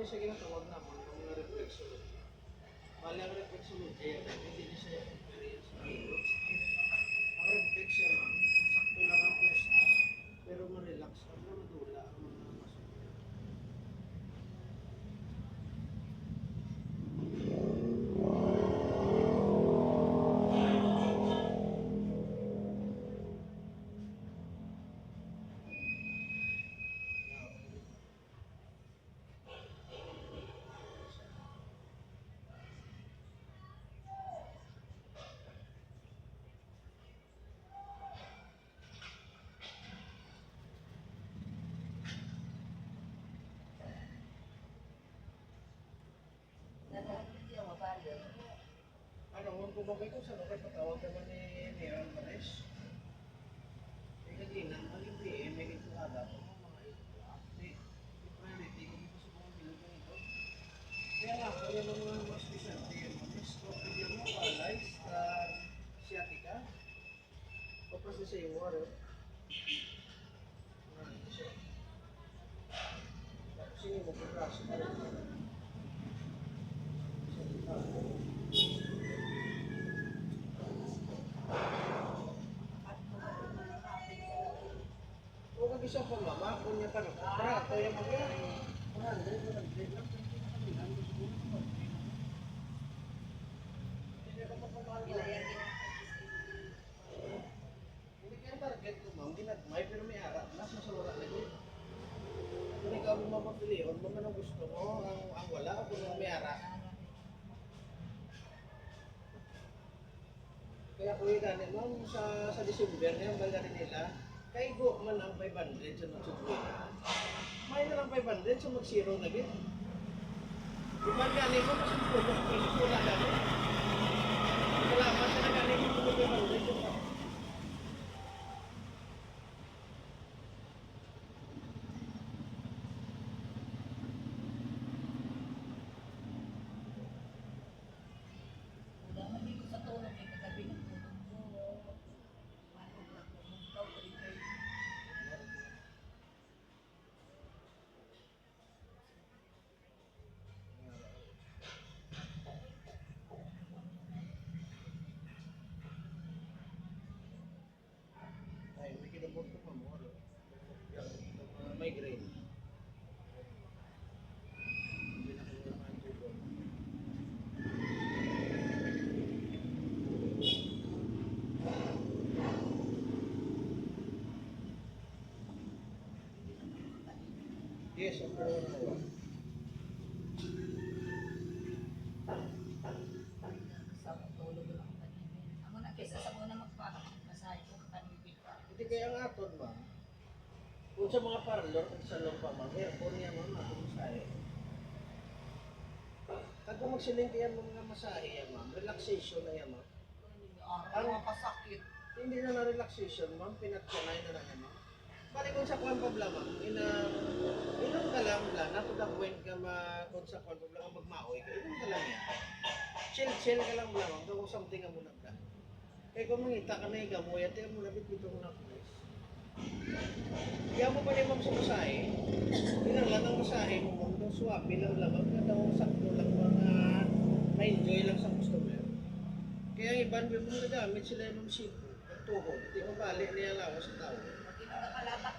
ni siya ginatawag naman ng mga reflexology. Bali ang reflexology, hindi niya siya experience na roots. Ang reflection man, sakto lang ang pwersa, pero ma-relax ka, madula ang mga muscle. Ano, kung kumabay ko sa lokay, patawag naman ni Aaron Manes. Eh, kanina, maling PM, may ito aga ko, mga ito. Hindi, priority ko dito sa mga bilugan ito. Kaya nga, kaya mga mas bisante, Manes, kung pwede mo, paralyze, sciatica, papasa sa iyo, ano? Ano siya? Tapos yun yung magkakraso pa rin. Kung mag-isa pa mama, kung niya pa nakaprato yung mga 100 lang. Hindi ka mapapamahal mo. Hindi kaya target ko ma'am, ginagmay pero may harap. Nasa sa wala na yun. Kung ikaw mo mapapili, huwag mo man ang gusto mo, ang wala, kung may harap. Kaya kung gani ma'am, sa December na yung bagay nila, kay go man ang 500 sa nagsubuhin na. May na lang 500 sa mag-zero na git. Iban gani mo, kasi ko na gani. Salamat na gani mo kung 500 yung ay, may kinabot ko pa mo. Yung migraine. Hindi na ko naman tubo. Yes, ang pero nawa. Hindi kaya ang aton ba? Kung sa mga parlor, kung sa loob pa ma'am, aircon niya ma'am, atong masahe. Kung magsiling kaya mga masahe yan ma'am, relaxation na yan ma'am. Ang kasakit. Hindi na na-relaxation ma'am, pinagsanay na lang yan ma'am. Bali kung sa kwan pabla ma'am, inom ka lang na to the point ka kung sa kwan pabla ka magmaoy ka, inom ka lang yan. Chill ka lang ma'am, kung something ka muna ka. Kaya kung mangita ka na igamoy, at yung muna bit-bito mo na please. Kaya mo pa rin ma'am sa masahe, ilang lang ang masahe mo ma'am, itong swabe lang lamang, katawang sakto lang mga ma-enjoy lang sa customer. Kaya ang iban mo nagamit sila yung ma'am sipo, at tuhod, hindi mo balik niya lawas sa tao. Pag ginagakalapat,